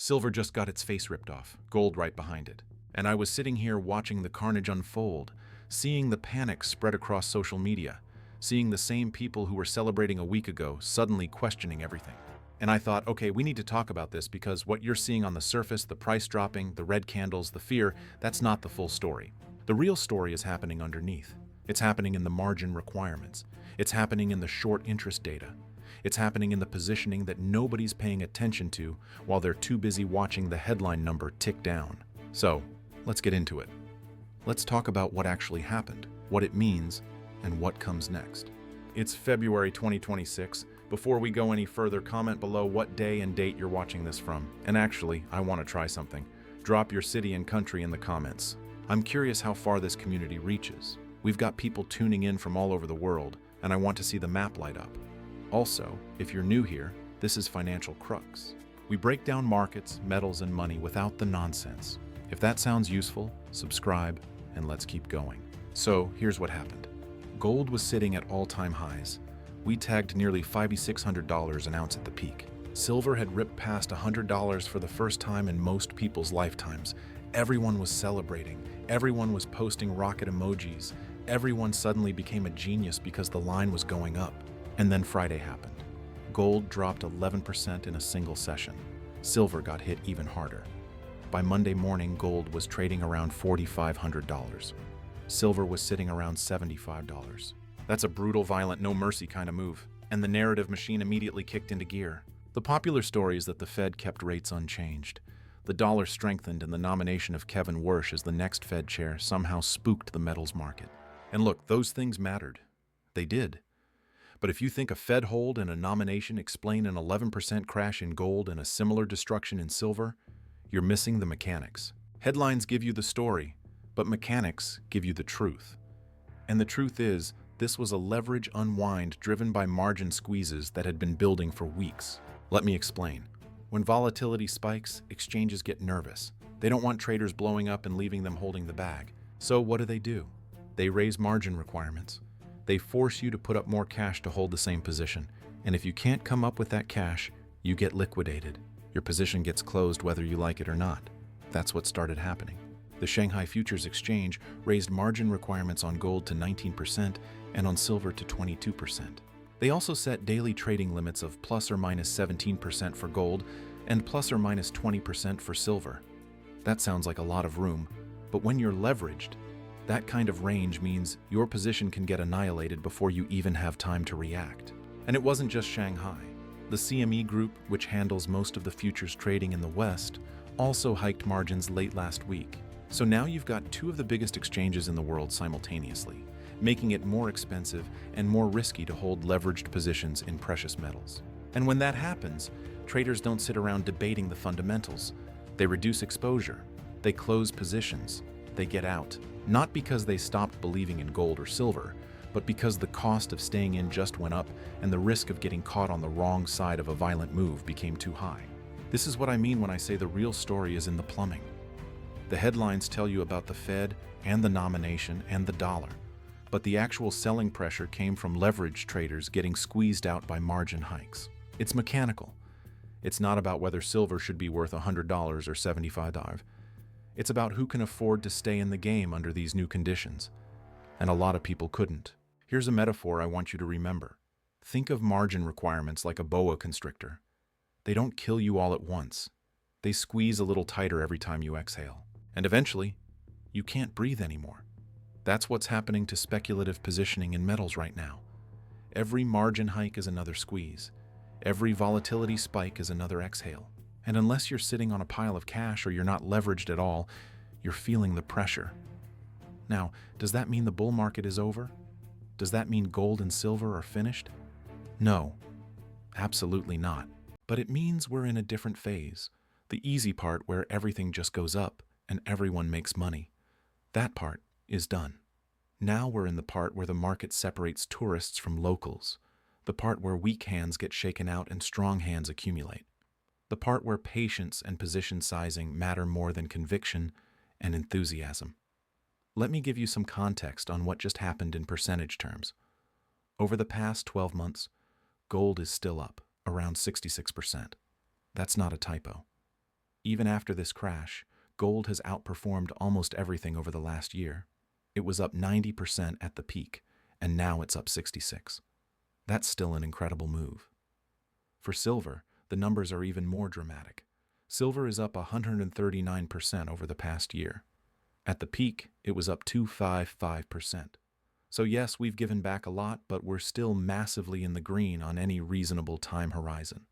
Silver just got its face ripped off, gold right behind it. And I was sitting here watching the carnage unfold, seeing the panic spread across social media, seeing the same people who were celebrating a week ago suddenly questioning everything. And I thought, okay, we need to talk about this because what you're seeing on the surface, the price dropping, the red candles, the fear, that's not the full story. The real story is happening underneath. It's happening in the margin requirements. It's happening in the short interest data. It's happening in the positioning that nobody's paying attention to while they're too busy watching the headline number tick down. So, let's get into it. Let's talk about what actually happened, what it means, and what comes next. It's February 2026. Before we go any further, comment below what day and date you're watching this from. And actually, I want to try something. Drop your city and country in the comments. I'm curious how far this community reaches. We've got people tuning in from all over the world, and I want to see the map light up. Also, if you're new here, this is Financial Crux. We break down markets, metals, and money without the nonsense. If that sounds useful, subscribe, and let's keep going. So, here's what happened. Gold was sitting at all-time highs. We tagged nearly $5,600 an ounce at the peak. Silver had ripped past $100 for the first time in most people's lifetimes. Everyone was celebrating. Everyone was posting rocket emojis. Everyone suddenly became a genius because the line was going up. And then Friday happened. Gold dropped 11% in a single session. Silver got hit even harder. By Monday morning, gold was trading around $4,500. Silver was sitting around $75. That's a brutal, violent, no mercy kind of move. And the narrative machine immediately kicked into gear. The popular story is that the Fed kept rates unchanged. The dollar strengthened and the nomination of Kevin Warsh as the next Fed chair somehow spooked the metals market. And look, those things mattered. They did. But if you think a Fed hold and a nomination explain an 11% crash in gold and a similar destruction in silver, you're missing the mechanics. Headlines give you the story, but mechanics give you the truth. And the truth is, this was a leverage unwind driven by margin squeezes that had been building for weeks. Let me explain. When volatility spikes, exchanges get nervous. They don't want traders blowing up and leaving them holding the bag. So what do? They raise margin requirements. They force you to put up more cash to hold the same position. And if you can't come up with that cash, you get liquidated. Your position gets closed whether you like it or not. That's what started happening. The Shanghai Futures Exchange raised margin requirements on gold to 19% and on silver to 22%. They also set daily trading limits of plus or minus 17% for gold and plus or minus 20% for silver. That sounds like a lot of room, but when you're leveraged, that kind of range means your position can get annihilated before you even have time to react. And it wasn't just Shanghai. The CME Group, which handles most of the futures trading in the West, also hiked margins late last week. So now you've got two of the biggest exchanges in the world simultaneously, making it more expensive and more risky to hold leveraged positions in precious metals. And when that happens, traders don't sit around debating the fundamentals. They reduce exposure, they close positions, they get out. Not because they stopped believing in gold or silver, but because the cost of staying in just went up and the risk of getting caught on the wrong side of a violent move became too high. This is what I mean when I say the real story is in the plumbing. The headlines tell you about the Fed and the nomination and the dollar, but the actual selling pressure came from leveraged traders getting squeezed out by margin hikes. It's mechanical. It's not about whether silver should be worth $100 or $75. It's about who can afford to stay in the game under these new conditions. And a lot of people couldn't. Here's a metaphor I want you to remember. Think of margin requirements like a boa constrictor. They don't kill you all at once. They squeeze a little tighter every time you exhale. And eventually, you can't breathe anymore. That's what's happening to speculative positioning in metals right now. Every margin hike is another squeeze. Every volatility spike is another exhale. And unless you're sitting on a pile of cash or you're not leveraged at all, you're feeling the pressure. Now, does that mean the bull market is over? Does that mean gold and silver are finished? No, absolutely not. But it means we're in a different phase. The easy part where everything just goes up and everyone makes money. That part is done. Now we're in the part where the market separates tourists from locals. The part where weak hands get shaken out and strong hands accumulate. The part where patience and position sizing matter more than conviction and enthusiasm. Let me give you some context on what just happened in percentage terms. Over the past 12 months, gold is still up, around 66%. That's not a typo. Even after this crash, gold has outperformed almost everything over the last year. It was up 90% at the peak, and now it's up 66%. That's still an incredible move. For silver, the numbers are even more dramatic. Silver is up 139% over the past year. At the peak, it was up 255%. So yes, we've given back a lot, but we're still massively in the green on any reasonable time horizon.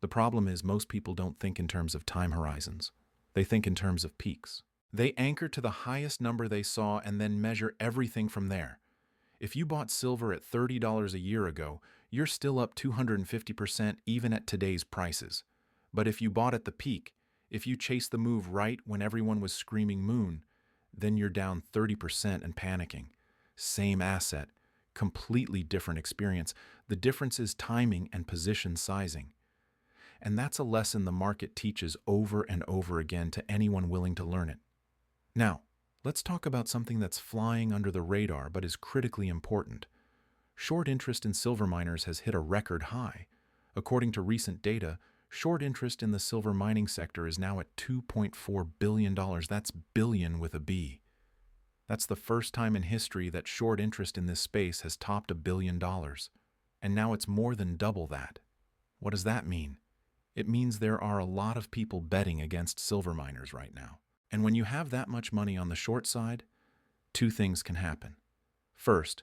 The problem is most people don't think in terms of time horizons. They think in terms of peaks. They anchor to the highest number they saw and then measure everything from there. If you bought silver at $30 a year ago, you're still up 250% even at today's prices. But if you bought at the peak, if you chased the move right when everyone was screaming moon, then you're down 30% and panicking. Same asset, completely different experience. The difference is timing and position sizing. And that's a lesson the market teaches over and over again to anyone willing to learn it. Now, let's talk about something that's flying under the radar but is critically important. Short interest in silver miners has hit a record high. According to recent data, short interest in the silver mining sector is now at $2.4 billion. That's billion with a B. That's the first time in history that short interest in this space has topped $1 billion. And now it's more than double that. What does that mean? It means there are a lot of people betting against silver miners right now. And when you have that much money on the short side, two things can happen. First,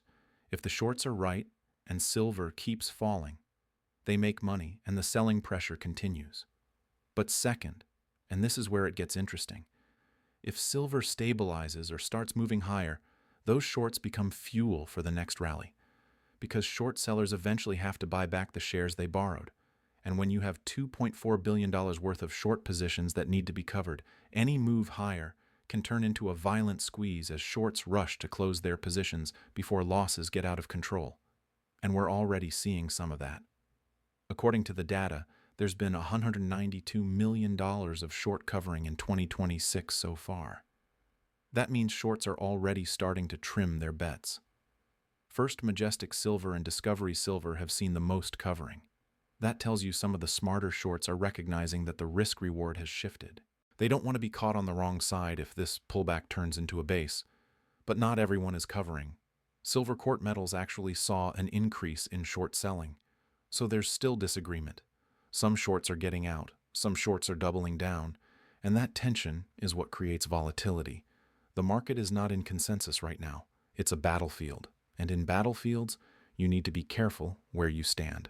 if the shorts are right and silver keeps falling, they make money and the selling pressure continues. But second, and this is where it gets interesting, if silver stabilizes or starts moving higher, those shorts become fuel for the next rally, because short sellers eventually have to buy back the shares they borrowed. And when you have $2.4 billion worth of short positions that need to be covered, any move higher can turn into a violent squeeze as shorts rush to close their positions before losses get out of control. And we're already seeing some of that. According to the data, there's been $192 million of short covering in 2026 so far. That means shorts are already starting to trim their bets. First Majestic Silver and Discovery Silver have seen the most covering. That tells you some of the smarter shorts are recognizing that the risk-reward has shifted. They don't want to be caught on the wrong side if this pullback turns into a base. But not everyone is covering. Silver court metals actually saw an increase in short selling. So there's still disagreement. Some shorts are getting out, some shorts are doubling down, and that tension is what creates volatility. The market is not in consensus right now. It's a battlefield. And in battlefields, you need to be careful where you stand.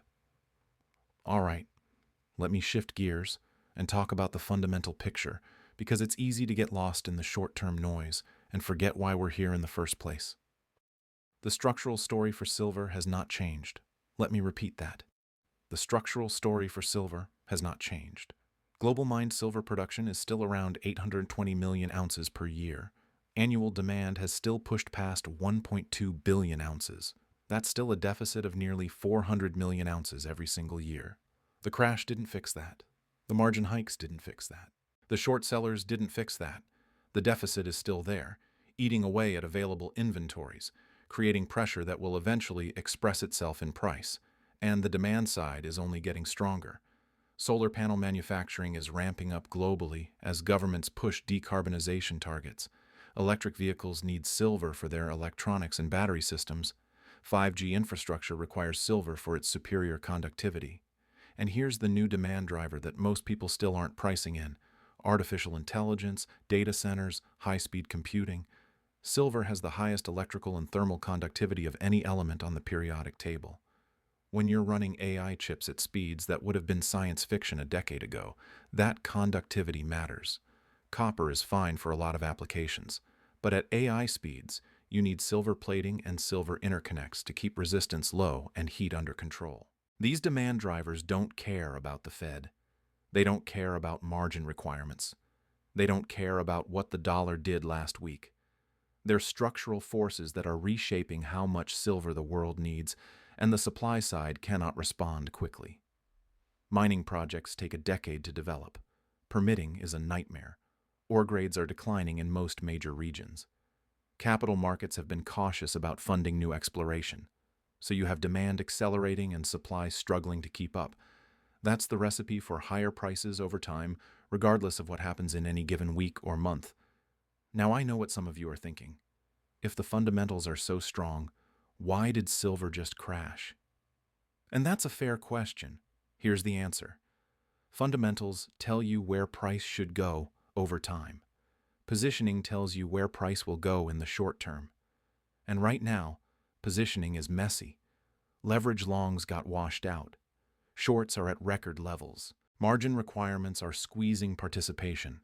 All right, let me shift gears and talk about the fundamental picture, because it's easy to get lost in the short-term noise and forget why we're here in the first place. The structural story for silver has not changed. Let me repeat that. The structural story for silver has not changed. Global mined silver production is still around 820 million ounces per year. Annual demand has still pushed past 1.2 billion ounces. That's still a deficit of nearly 400 million ounces every single year. The crash didn't fix that. The margin hikes didn't fix that. The short sellers didn't fix that. The deficit is still there, eating away at available inventories, creating pressure that will eventually express itself in price. And the demand side is only getting stronger. Solar panel manufacturing is ramping up globally as governments push decarbonization targets. Electric vehicles need silver for their electronics and battery systems. 5G infrastructure requires silver for its superior conductivity. And here's the new demand driver that most people still aren't pricing in: artificial intelligence, data centers, high-speed computing. Silver has the highest electrical and thermal conductivity of any element on the periodic table. When you're running AI chips at speeds that would have been science fiction a decade ago, that conductivity matters. Copper is fine for a lot of applications, but at AI speeds, you need silver plating and silver interconnects to keep resistance low and heat under control. These demand drivers don't care about the Fed. They don't care about margin requirements. They don't care about what the dollar did last week. They're structural forces that are reshaping how much silver the world needs, and the supply side cannot respond quickly. Mining projects take a decade to develop. Permitting is a nightmare. Ore grades are declining in most major regions. Capital markets have been cautious about funding new exploration, so you have demand accelerating and supply struggling to keep up. That's the recipe for higher prices over time, regardless of what happens in any given week or month. Now I know what some of you are thinking. If the fundamentals are so strong, why did silver just crash? And that's a fair question. Here's the answer. Fundamentals tell you where price should go over time. Positioning tells you where price will go in the short term. And right now, positioning is messy. Leverage longs got washed out. Shorts are at record levels. Margin requirements are squeezing participation.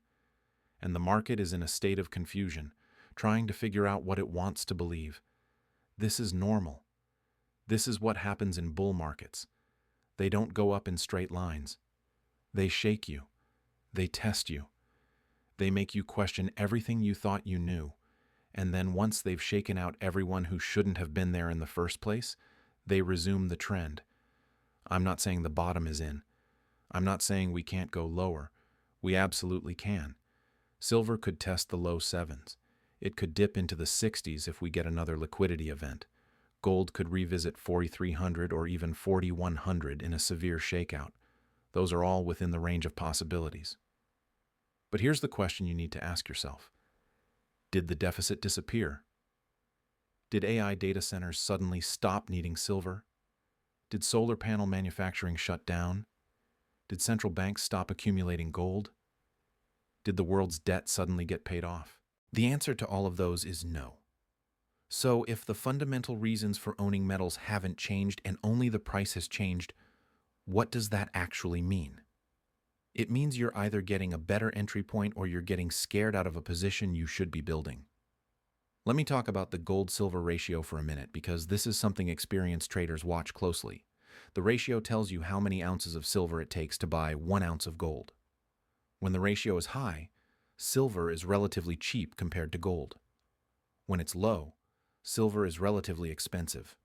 And the market is in a state of confusion, trying to figure out what it wants to believe. This is normal. This is what happens in bull markets. They don't go up in straight lines. They shake you. They test you. They make you question everything you thought you knew. And then once they've shaken out everyone who shouldn't have been there in the first place, they resume the trend. I'm not saying the bottom is in. I'm not saying we can't go lower. We absolutely can. Silver could test the low 7s. It could dip into the 60s if we get another liquidity event. Gold could revisit 4,300 or even 4,100 in a severe shakeout. Those are all within the range of possibilities. But here's the question you need to ask yourself. Did the deficit disappear? Did AI data centers suddenly stop needing silver? Did solar panel manufacturing shut down? Did central banks stop accumulating gold? Did the world's debt suddenly get paid off? The answer to all of those is no. So if the fundamental reasons for owning metals haven't changed and only the price has changed, what does that actually mean? It means you're either getting a better entry point or you're getting scared out of a position you should be building. Let me talk about the gold-silver ratio for a minute because this is something experienced traders watch closely. The ratio tells you how many ounces of silver it takes to buy 1 ounce of gold. When the ratio is high, silver is relatively cheap compared to gold. When it's low, silver is relatively expensive.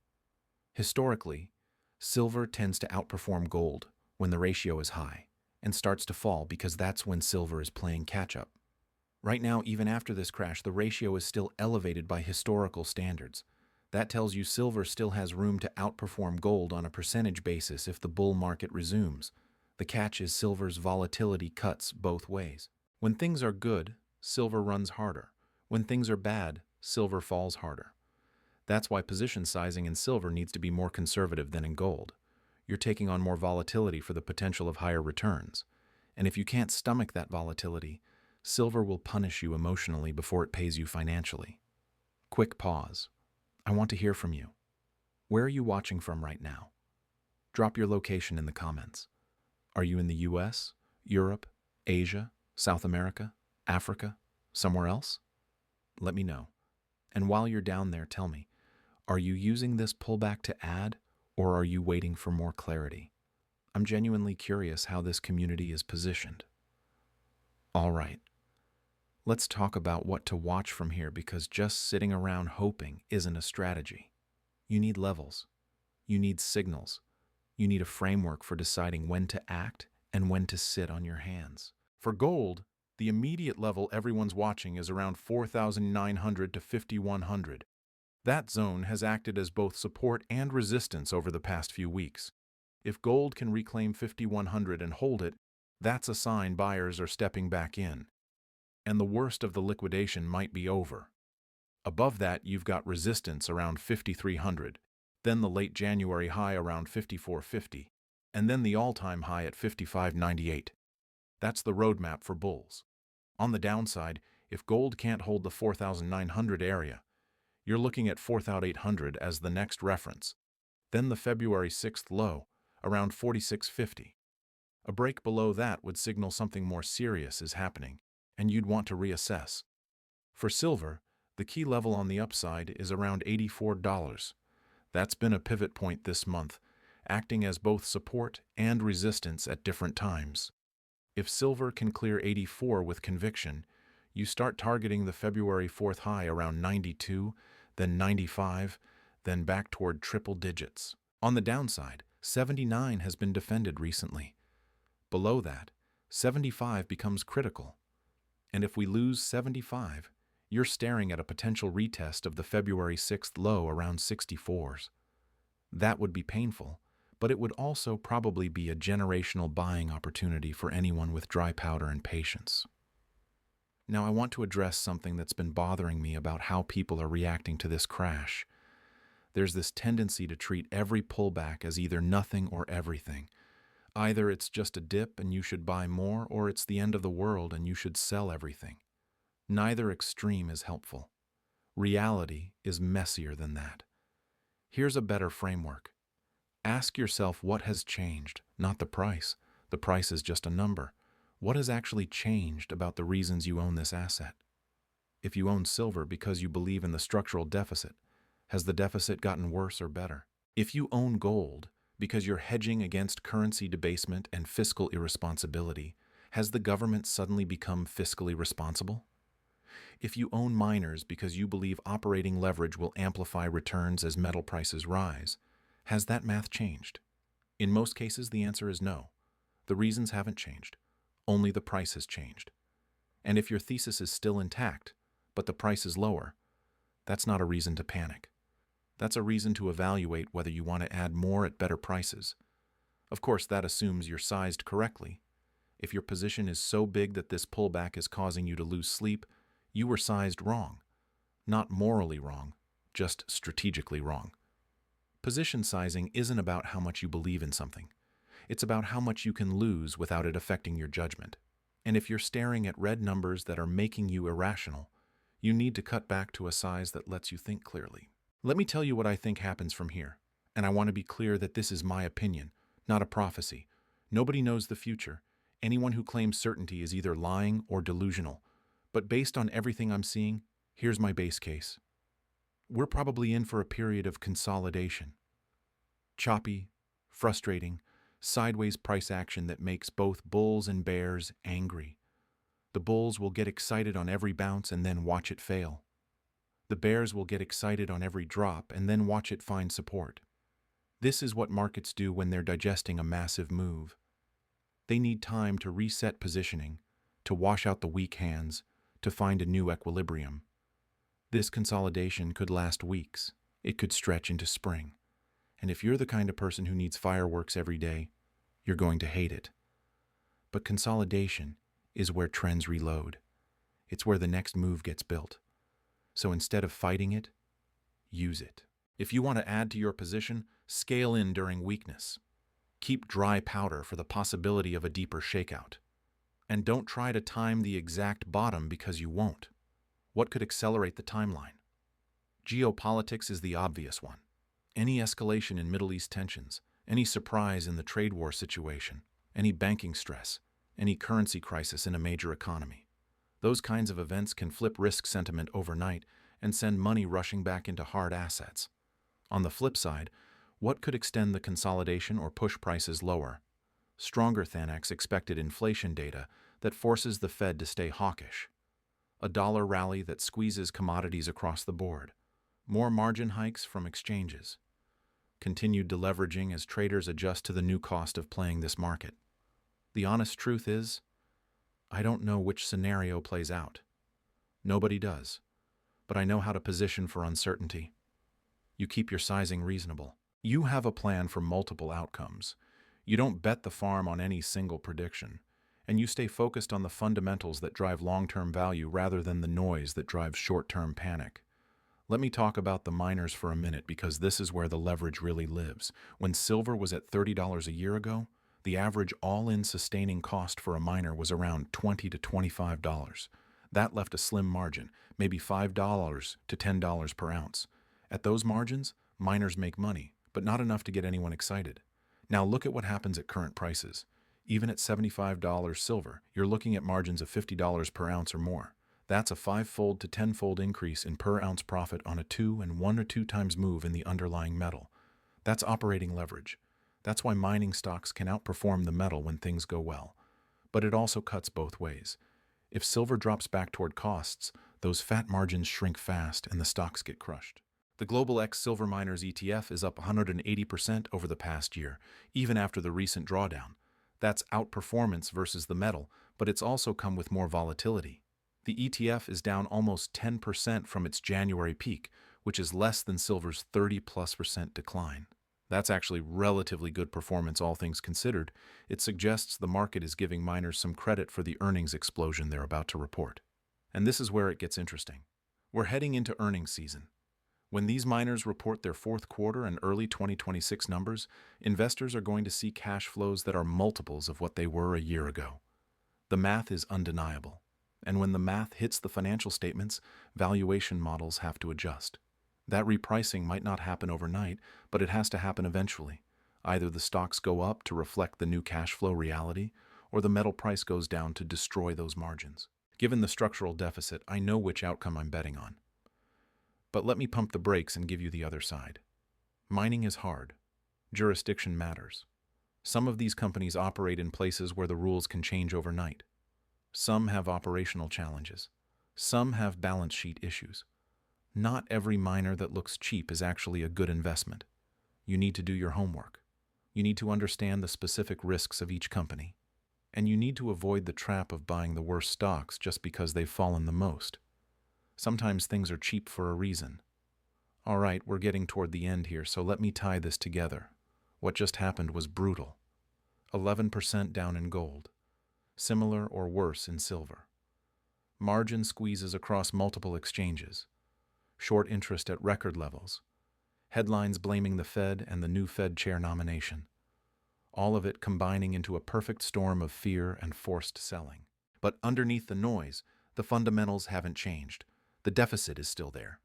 Historically, silver tends to outperform gold when the ratio is high and starts to fall because that's when silver is playing catch-up. Right now, even after this crash, the ratio is still elevated by historical standards. That tells you silver still has room to outperform gold on a percentage basis if the bull market resumes. The catch is silver's volatility cuts both ways. When things are good, silver runs harder. When things are bad, silver falls harder. That's why position sizing in silver needs to be more conservative than in gold. You're taking on more volatility for the potential of higher returns. And if you can't stomach that volatility, silver will punish you emotionally before it pays you financially. Quick pause. I want to hear from you. Where are you watching from right now? Drop your location in the comments. Are you in the US, Europe, Asia, South America, Africa, somewhere else? Let me know. And while you're down there, tell me, are you using this pullback to add, or are you waiting for more clarity? I'm genuinely curious how this community is positioned. All right. Let's talk about what to watch from here because just sitting around hoping isn't a strategy. You need levels. You need signals. You need a framework for deciding when to act and when to sit on your hands. For gold, the immediate level everyone's watching is around 4,900 to 5,100. That zone has acted as both support and resistance over the past few weeks. If gold can reclaim 5,100 and hold it, that's a sign buyers are stepping back in. And the worst of the liquidation might be over. Above that, you've got resistance around 5,300, then the late January high around 5,450, and then the all-time high at 5,598. That's the roadmap for bulls. On the downside, if gold can't hold the 4,900 area, you're looking at 4,800 as the next reference. Then the February 6th low, around 4,650. A break below that would signal something more serious is happening, and you'd want to reassess. For silver, the key level on the upside is around $84. That's been a pivot point this month, acting as both support and resistance at different times. If silver can clear 84 with conviction, you start targeting the February 4th high around 92, then 95, then back toward triple digits. On the downside, 79 has been defended recently. Below that, 75 becomes critical. And if we lose 75, you're staring at a potential retest of the February 6th low around 64s. That would be painful, but it would also probably be a generational buying opportunity for anyone with dry powder and patience. Now, I want to address something that's been bothering me about how people are reacting to this crash. There's this tendency to treat every pullback as either nothing or everything. Either it's just a dip and you should buy more, or it's the end of the world and you should sell everything. Neither extreme is helpful. Reality is messier than that. Here's a better framework. Ask yourself what has changed, not the price. The price is just a number. What has actually changed about the reasons you own this asset? If you own silver because you believe in the structural deficit, has the deficit gotten worse or better? If you own gold because you're hedging against currency debasement and fiscal irresponsibility, has the government suddenly become fiscally responsible? If you own miners because you believe operating leverage will amplify returns as metal prices rise, has that math changed? In most cases, the answer is no. The reasons haven't changed. Only the price has changed. And if your thesis is still intact, but the price is lower, that's not a reason to panic. That's a reason to evaluate whether you want to add more at better prices. Of course, that assumes you're sized correctly. If your position is so big that this pullback is causing you to lose sleep, you were sized wrong. Not morally wrong, just strategically wrong. Position sizing isn't about how much you believe in something. It's about how much you can lose without it affecting your judgment. And if you're staring at red numbers that are making you irrational, you need to cut back to a size that lets you think clearly. Let me tell you what I think happens from here, and I want to be clear that this is my opinion, not a prophecy. Nobody knows the future. Anyone who claims certainty is either lying or delusional. But based on everything I'm seeing, here's my base case. We're probably in for a period of consolidation. Choppy, frustrating, sideways price action that makes both bulls and bears angry. The bulls will get excited on every bounce and then watch it fail. The bears will get excited on every drop and then watch it find support. This is what markets do when they're digesting a massive move. They need time to reset positioning, to wash out the weak hands, to find a new equilibrium. This consolidation could last weeks. It could stretch into spring. And if you're the kind of person who needs fireworks every day, you're going to hate it. But consolidation is where trends reload. It's where the next move gets built. So instead of fighting it, use it. If you want to add to your position, scale in during weakness. Keep dry powder for the possibility of a deeper shakeout. And don't try to time the exact bottom because you won't. What could accelerate the timeline? Geopolitics is the obvious one. Any escalation in Middle East tensions, any surprise in the trade war situation, any banking stress, any currency crisis in a major economy. Those kinds of events can flip risk sentiment overnight and send money rushing back into hard assets. On the flip side, what could extend the consolidation or push prices lower? Stronger than expected inflation data that forces the Fed to stay hawkish. A dollar rally that squeezes commodities across the board. More margin hikes from exchanges. Continued deleveraging as traders adjust to the new cost of playing this market. The honest truth is, I don't know which scenario plays out. Nobody does. But I know how to position for uncertainty. You keep your sizing reasonable. You have a plan for multiple outcomes. You don't bet the farm on any single prediction. And you stay focused on the fundamentals that drive long-term value rather than the noise that drives short-term panic. Let me talk about the miners for a minute because this is where the leverage really lives. When silver was at $30 a year ago, the average all-in sustaining cost for a miner was around $20 to $25. That left a slim margin, maybe $5 to $10 per ounce. At those margins, miners make money, but not enough to get anyone excited. Now look at what happens at current prices. Even at $75 silver, you're looking at margins of $50 per ounce or more. That's a 5-fold to 10-fold increase in per ounce profit on a 2 and 1 or 2 times move in the underlying metal. That's operating leverage. That's why mining stocks can outperform the metal when things go well. But it also cuts both ways. If silver drops back toward costs, those fat margins shrink fast and the stocks get crushed. The Global X Silver Miners ETF is up 180% over the past year, even after the recent drawdown. That's outperformance versus the metal, but it's also come with more volatility. The ETF is down almost 10% from its January peak, which is less than silver's 30+% decline. That's actually relatively good performance, all things considered. It suggests the market is giving miners some credit for the earnings explosion they're about to report. And this is where it gets interesting. We're heading into earnings season. When these miners report their fourth quarter and early 2026 numbers, investors are going to see cash flows that are multiples of what they were a year ago. The math is undeniable. And when the math hits the financial statements, valuation models have to adjust. That repricing might not happen overnight, but it has to happen eventually. Either the stocks go up to reflect the new cash flow reality, or the metal price goes down to destroy those margins. Given the structural deficit, I know which outcome I'm betting on. But let me pump the brakes and give you the other side. Mining is hard. Jurisdiction matters. Some of these companies operate in places where the rules can change overnight. Some have operational challenges. Some have balance sheet issues. Not every miner that looks cheap is actually a good investment. You need to do your homework. You need to understand the specific risks of each company. And you need to avoid the trap of buying the worst stocks just because they've fallen the most. Sometimes things are cheap for a reason. All right, we're getting toward the end here, so let me tie this together. What just happened was brutal. 11% down in gold. Similar or worse in silver. Margin squeezes across multiple exchanges. Short interest at record levels. Headlines blaming the Fed and the new Fed chair nomination. All of it combining into a perfect storm of fear and forced selling. But underneath the noise, the fundamentals haven't changed. The deficit is still there.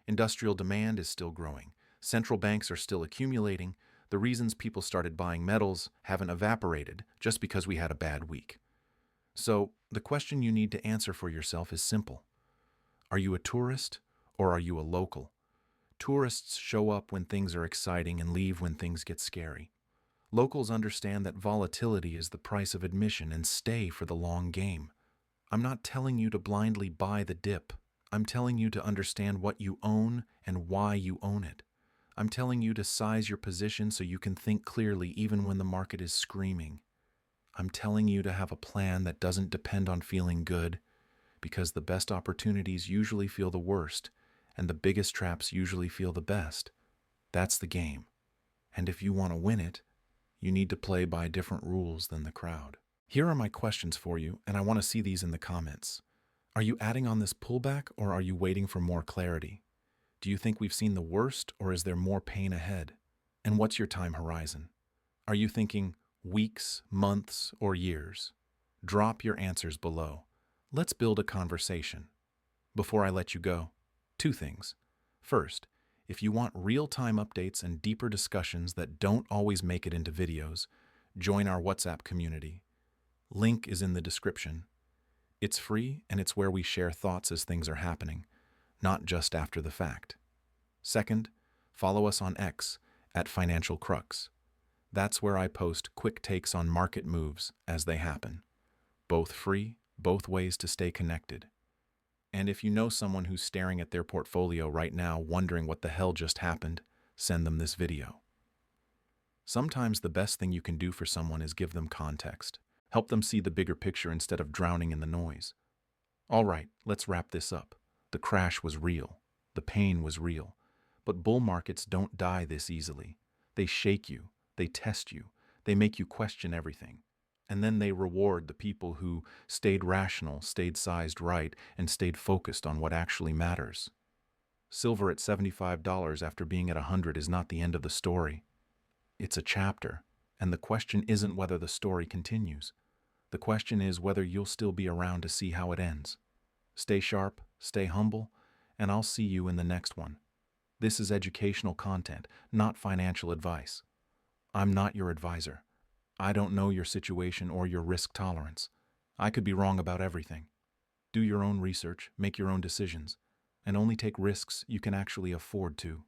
Industrial demand is still growing. Central banks are still accumulating. The reasons people started buying metals haven't evaporated just because we had a bad week. So, the question you need to answer for yourself is simple. Are you a tourist or are you a local? Tourists show up when things are exciting and leave when things get scary. Locals understand that volatility is the price of admission and stay for the long game. I'm not telling you to blindly buy the dip. I'm telling you to understand what you own and why you own it. I'm telling you to size your position so you can think clearly even when the market is screaming. I'm telling you to have a plan that doesn't depend on feeling good, because the best opportunities usually feel the worst, and the biggest traps usually feel the best. That's the game. And if you want to win it, you need to play by different rules than the crowd. Here are my questions for you, and I want to see these in the comments. Are you adding on this pullback, or are you waiting for more clarity? Do you think we've seen the worst, or is there more pain ahead? And what's your time horizon? Are you thinking weeks, months, or years? Drop your answers below. Let's build a conversation. Before I let you go, 2 things. First, if you want real-time updates and deeper discussions that don't always make it into videos, join our WhatsApp community. Link is in the description. It's free, and it's where we share thoughts as things are happening, not just after the fact. Second, follow us on X at Financial Crux. That's where I post quick takes on market moves as they happen. Both free, both ways to stay connected. And if you know someone who's staring at their portfolio right now wondering what the hell just happened, send them this video. Sometimes the best thing you can do for someone is give them context. Help them see the bigger picture instead of drowning in the noise. All right, let's wrap this up. The crash was real. The pain was real. But bull markets don't die this easily. They shake you. They test you. They make you question everything. And then they reward the people who stayed rational, stayed sized right, and stayed focused on what actually matters. Silver at $75 after being at $100 is not the end of the story. It's a chapter, and the question isn't whether the story continues. The question is whether you'll still be around to see how it ends. Stay sharp, stay humble, and I'll see you in the next one. This is educational content, not financial advice. I'm not your advisor. I don't know your situation or your risk tolerance. I could be wrong about everything. Do your own research, make your own decisions, and only take risks you can actually afford to.